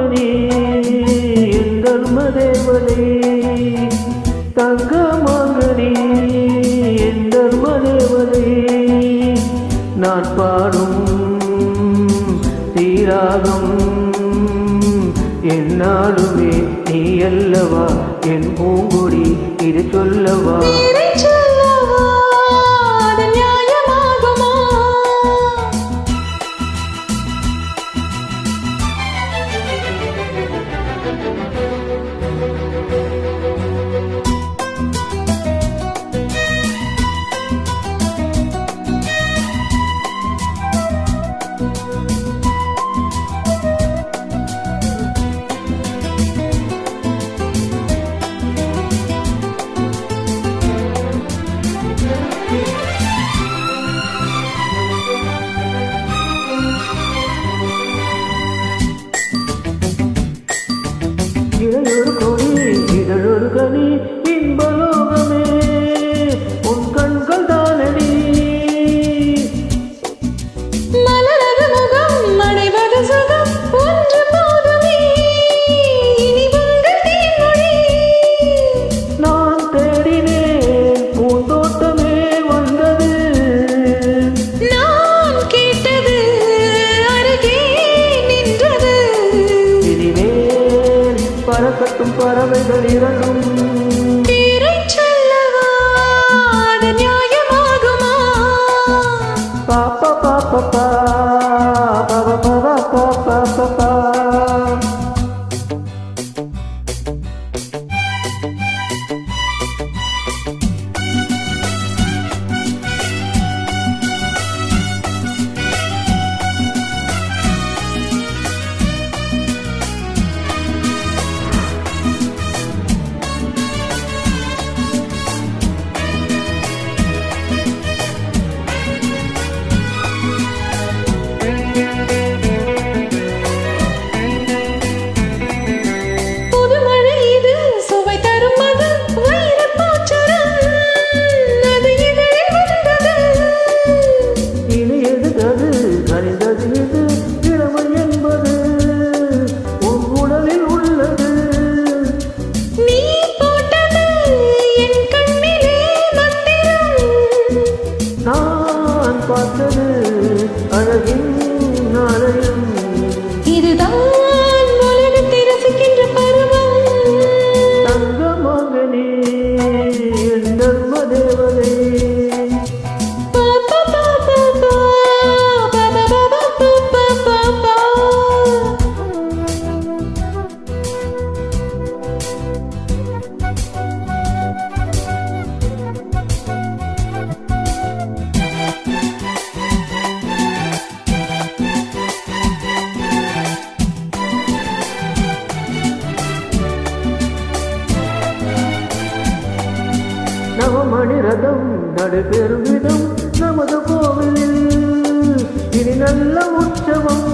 தங்கமாங்கனி என் தர்ம தேவதை தங்கமாங்கனி என் தர்ம தேவதை நான் பாடும் தீராகம் என்னாலுமே நீ அல்லவா என் பூங்கொடி இது சொல்லவா இளையொரு கொடி இதழொரு கனி இன்பலோகமே உன் கண்கள் தானடி மலரது முகம் அடைவது சுகம் ஒன்று போதுமே இனி உங்கள் தேன்மொழி நான் தேடினேன் பூந்தோட்டமே வந்தது நான் கேட்டது அருகே நின்றது இனிமேல் பறக்கட்டும் பறவைகள் இரண்டும் பேரைச் சொல்லவா அது நியாயமாகுமா பாப்பா பாப்பா பாப்பா பாப்பா பாப்பா பாப்பா புதுமழை இது சுவை தரும் அது வைரப் பூச்சரம் அது இதழில் வந்தது இனியது அது கனிந்தது இது இளமை என்பது உன் உடலில் உள்ளது நீ போட்டது என் கண்ணிலே மந்திரம் நான் பார்த்தது அழகின் ஆலயம் இதுதான் உலகத்தை ரசிக்கின்ற பருவம் தங்கமாங்கனி என் தர்ம தேவதை பாப்பா பாப்பா பாப்பா பாப்பா பாப்பா நவமணி ரதம் நடைபெறும் விதம் நமது கோவிலில் இனி நல்ல உற்சவம்